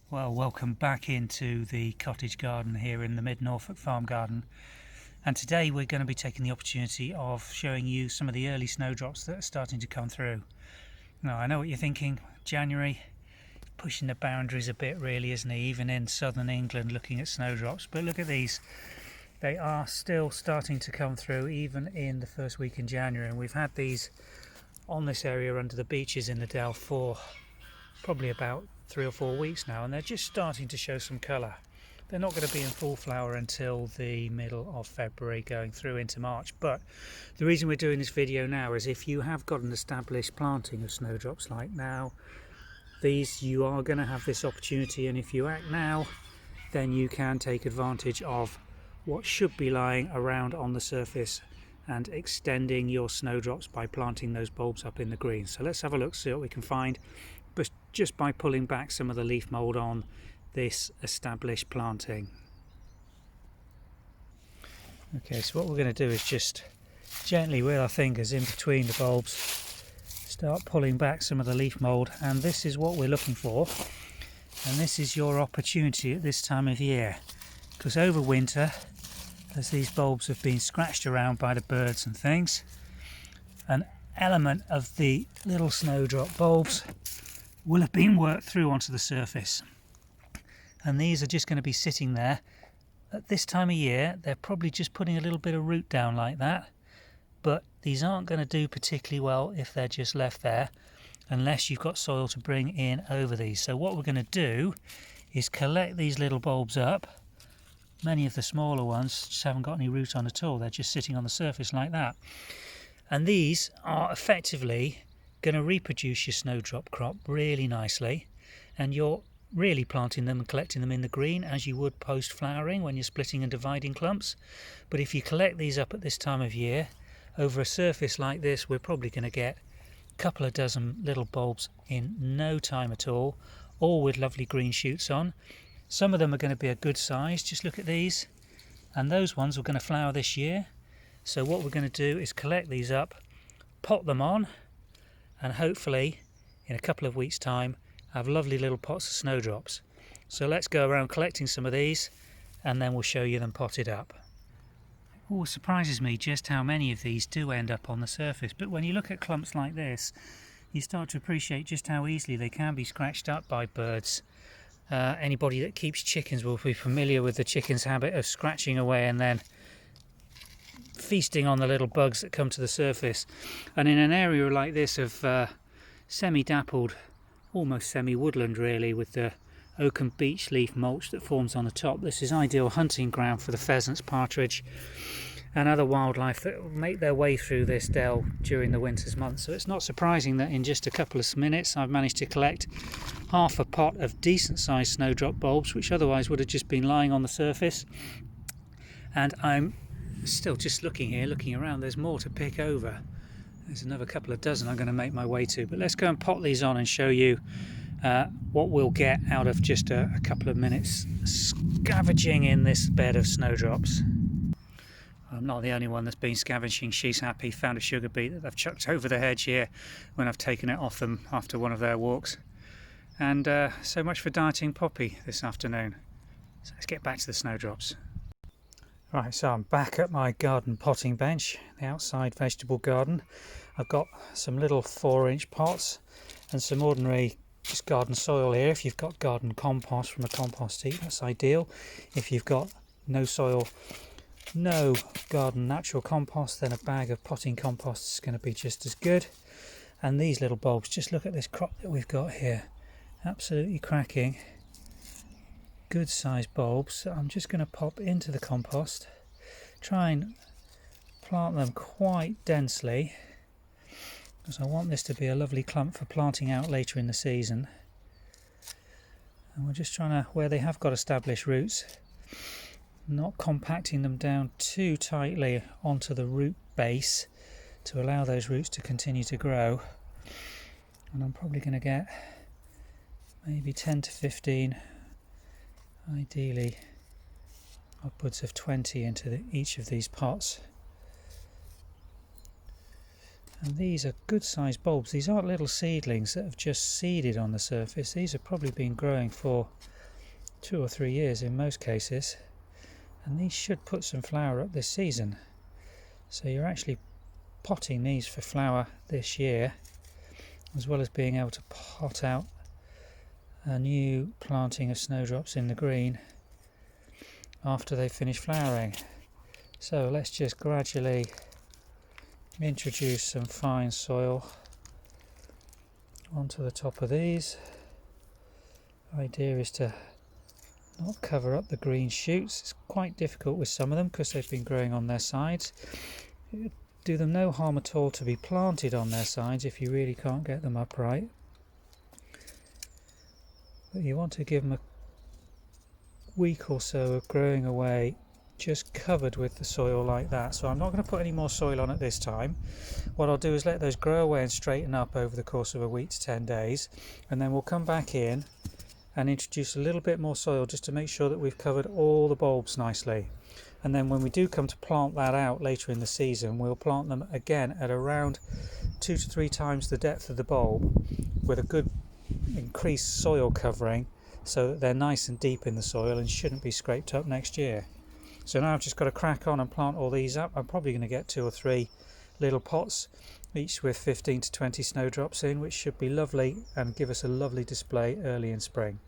Well, welcome back into the cottage garden here in the Mid-Norfolk farm garden, and today we're going to be taking the opportunity of showing you some of the early snowdrops that are starting to come through. Now I know what you're thinking, January, pushing the boundaries a bit really, isn't he, even in southern England looking at snowdrops, but look at these, they are still starting to come through even in the first week in January, and we've had these on this area under the beeches in the dell for probably about 3 or 4 weeks now, and they're just starting to show some colour. They're not going to be in full flower until the middle of February going through into March, but the reason we're doing this video now is if you have got an established planting of snowdrops like now, these you are going to have this opportunity, and if you act now then you can take advantage of what should be lying around on the surface and extending your snowdrops by planting those bulbs up in the green. So let's have a look, see what we can find, but just by pulling back some of the leaf mould on this established planting. Okay, so what we're going to do is just gently with our fingers in between the bulbs start pulling back some of the leaf mould, and this is what we're looking for, and this is your opportunity at this time of year, because over winter, as these bulbs have been scratched around by the birds and things, an element of the little snowdrop bulbs will have been worked through onto the surface, and these are just going to be sitting there. At this time of year they're probably just putting a little bit of root down like that, but these aren't going to do particularly well if they're just left there unless you've got soil to bring in over these. So what we're going to do is collect these little bulbs up. Many of the smaller ones just haven't got any root on at all, they're just sitting on the surface like that, and these are effectively going to reproduce your snowdrop crop really nicely, and you're really planting them and collecting them in the green as you would post flowering when you're splitting and dividing clumps. But if you collect these up at this time of year over a surface like this, we're probably going to get a couple of dozen little bulbs in no time at all with lovely green shoots on. Some of them are going to be a good size, just look at these, and those ones are going to flower this year. So what we're going to do is collect these up, pot them on, and hopefully in a couple of weeks time have lovely little pots of snowdrops. So let's go around collecting some of these and then we'll show you them potted up. It always surprises me just how many of these do end up on the surface, but when you look at clumps like this you start to appreciate just how easily they can be scratched up by birds. Anybody that keeps chickens will be familiar with the chicken's habit of scratching away and then feasting on the little bugs that come to the surface. And in an area like this of semi-dappled, almost semi-woodland really, with the oak and beech leaf mulch that forms on the top, this is ideal hunting ground for the pheasants, partridge and other wildlife that will make their way through this dell during the winter's months. So it's not surprising that in just a couple of minutes I've managed to collect half a pot of decent sized snowdrop bulbs which otherwise would have just been lying on the surface. And I'm still just looking here, looking around, there's more to pick over. There's another couple of dozen I'm going to make my way to, but let's go and pot these on and show you what we'll get out of just a couple of minutes scavenging in this bed of snowdrops. I'm not the only one that's been scavenging. She's happy, found a sugar beet that I've chucked over the hedge here when I've taken it off them after one of their walks. And so much for dieting Poppy this afternoon. So let's get back to the snowdrops. Right, so I'm back at my garden potting bench, the outside vegetable garden. I've got some little 4-inch pots and some ordinary just garden soil here. If you've got garden compost from a compost heap, that's ideal. If you've got no soil, no garden natural compost, then a bag of potting compost is going to be just as good. And these little bulbs, just look at this crop that we've got here, absolutely cracking. Good sized bulbs. So I'm just going to pop into the compost, try and plant them quite densely because I want this to be a lovely clump for planting out later in the season. And we're just trying to, where they have got established roots, not compacting them down too tightly onto the root base to allow those roots to continue to grow. And I'm probably going to get maybe 10 to 15, ideally upwards of 20 into each of these pots. And these are good sized bulbs. These aren't little seedlings that have just seeded on the surface. These have probably been growing for 2 or 3 years in most cases, and these should put some flower up this season. So you're actually potting these for flower this year, as well as being able to pot out a new planting of snowdrops in the green after they finish flowering. So let's just gradually introduce some fine soil onto the top of these. The idea is to not cover up the green shoots. It's quite difficult with some of them because they've been growing on their sides. It would do them no harm at all to be planted on their sides if you really can't get them upright. But you want to give them a week or so of growing away just covered with the soil like that. So I'm not going to put any more soil on at this time. What I'll do is let those grow away and straighten up over the course of a week to 10 days, and then we'll come back in and introduce a little bit more soil just to make sure that we've covered all the bulbs nicely. And then when we do come to plant that out later in the season, we'll plant them again at around 2 to 3 times the depth of the bulb, with a good increased soil covering so that they're nice and deep in the soil and shouldn't be scraped up next year. So now I've just got to crack on and plant all these up. I'm probably going to get 2 or 3 little pots, each with 15 to 20 snowdrops in, which should be lovely and give us a lovely display early in spring.